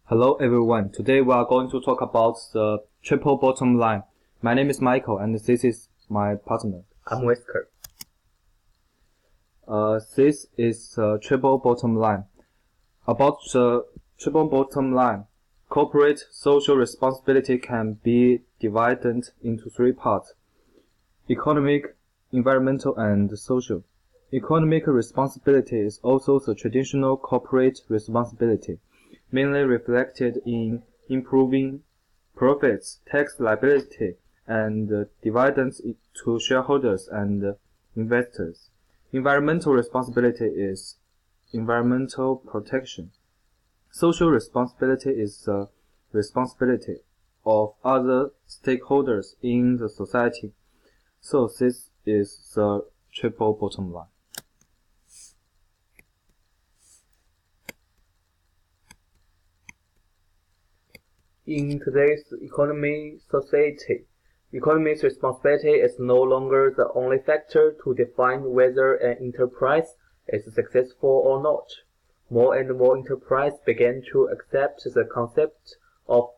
Hello everyone, today we are going to talk about the triple bottom line. My name is Michael and this is my partner. I'm Wesker. This is the triple bottom line. About the triple bottom line, corporate social responsibility can be divided into three parts: economic, environmental, and social. Economic responsibility is also the traditional corporate responsibility, mainly reflected in improving profits, tax liability, and dividends to shareholders and investors. Environmental responsibility is environmental protection. Social responsibility is the responsibility of other stakeholders in the society. So this is the triple bottom line. In today's society, economic responsibility is no longer the only factor to define whether an enterprise is successful or not. More and more enterprises began to accept the concept of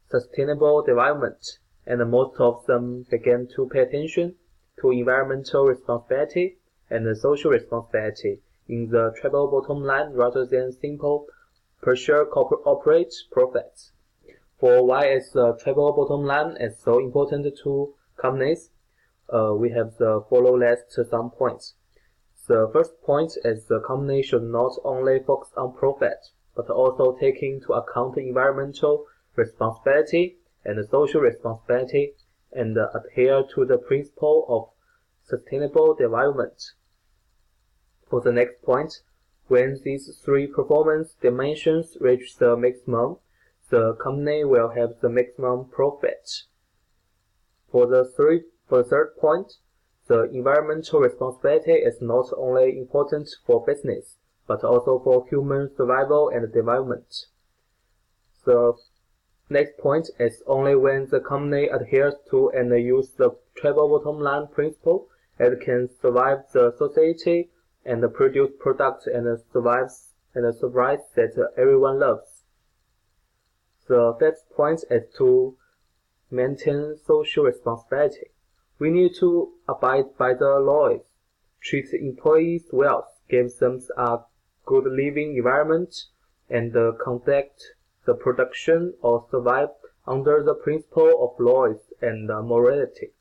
sustainable development, and most of them began to pay attention to environmental responsibility and social responsibility in the triple bottom line rather than simple pursue corporate profits. For why is the triple bottom line is so important to companies? We have the follow list some points. The first point is the company should not only focus on profit, but also take into account environmental responsibility and social responsibility and adhere to the principle of sustainable development. For the next point, when these three performance dimensions reach the maximum, the company will have the maximum profit. For the third point, the environmental responsibility is not only important for business, but also for human survival and development. The next point is only when the company adheres to and uses the triple bottom line principle, it can survive the society and produce products and survives that everyone loves. The fifth point is to maintain social responsibility. We need to abide by the laws, treat employees well, give them a good living environment, and conduct the production or survive under the principle of laws and morality.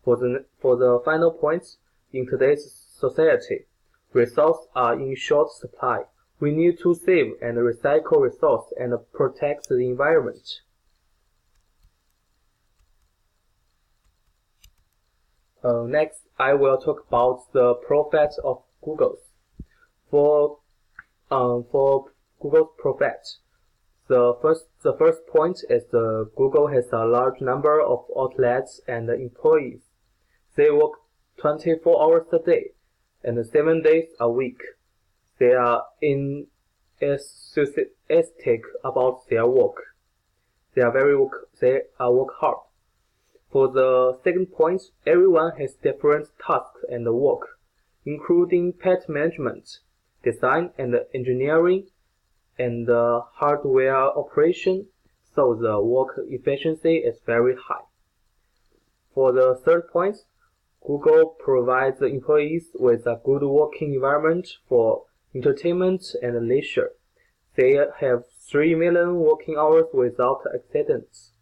For the final point, in today's society, resources are in short supply. We need to save and recycle resources and protect the environment. Next, I will talk about the profit of Google. For Google's profit, the first point is Google has a large number of outlets and employees. They work 24 hours a day and 7 days a week. They are enthusiastic about their work. They work hard. For the second point, everyone has different tasks and work, including pet management, design and engineering, and hardware operation, so the work efficiency is very high. For the third point, Google provides the employees with a good working environment for entertainment and leisure. They have 3 million working hours without accidents,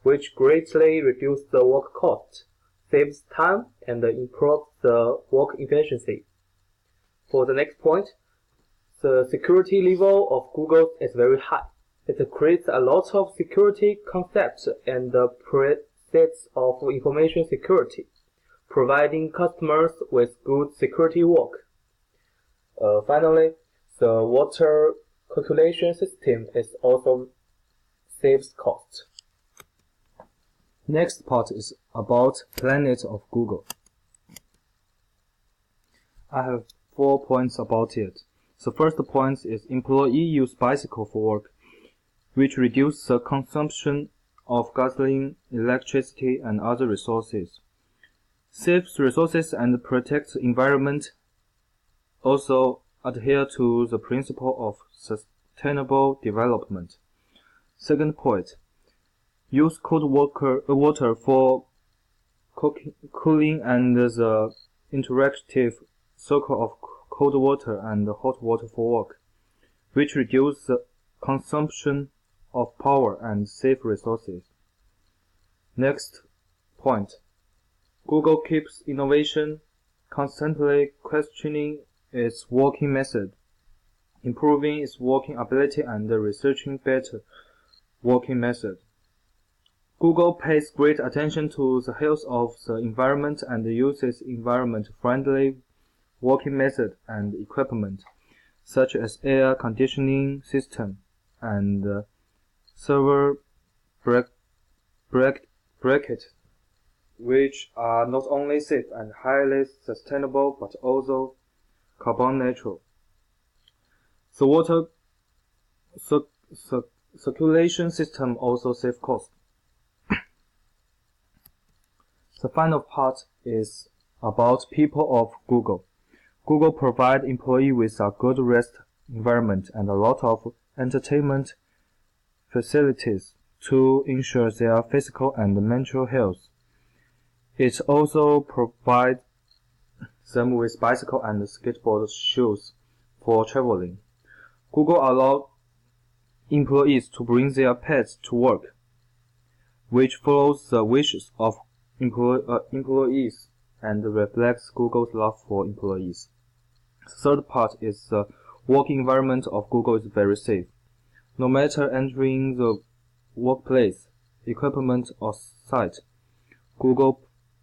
which greatly reduces the work cost, saves time, and improves the work efficiency. For the next point, the security level of Google is very high. It creates a lot of security concepts and presets of information security, providing customers with good security work. Finally, the water calculation system is also saves cost. Next part is about Planet of Google. I have 4 points about it. The first point is employee use bicycle for work, which reduces the consumption of gasoline, electricity, and other resources, saves resources and protects the environment, also adhere to the principle of sustainable development. Second point, use cold water for cooling and the interactive cycle of cold water and hot water for work, which reduce the consumption of power and save resources. Next point, Google keeps innovation, constantly questioning its working method, improving its working ability and researching better working method. Google pays great attention to the health of the environment and uses environment-friendly working method and equipment, such as air conditioning system and server bracket, which are not only safe and highly sustainable but also carbon neutral. The water circulation system also saves cost. The final part is about people of Google. Google provides employees with a good rest environment and a lot of entertainment facilities to ensure their physical and mental health. It also provides them with bicycle and skateboard shoes for traveling. Google allows employees to bring their pets to work, which follows the wishes of employees and reflects Google's love for employees. The third part is the working environment of Google is very safe. No matter entering the workplace, equipment, or site, Google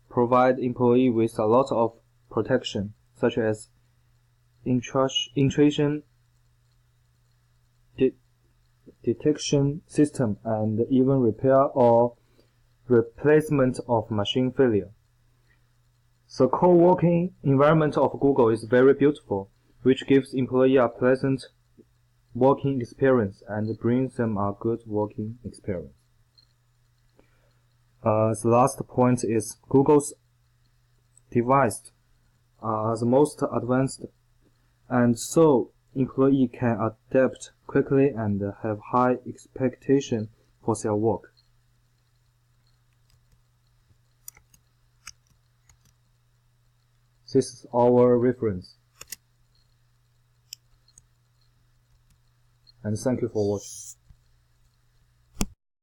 provides employees with a lot of protection, such as intrusion detection system and even repair or replacement of machine failure. The co-working environment of Google is very beautiful, which gives employees a pleasant working experience and brings them a good working experience. The last point is Google's devices are the most advanced, and so employees can adapt quickly and have high expectations for their work. This is our reference. And thank you for watching.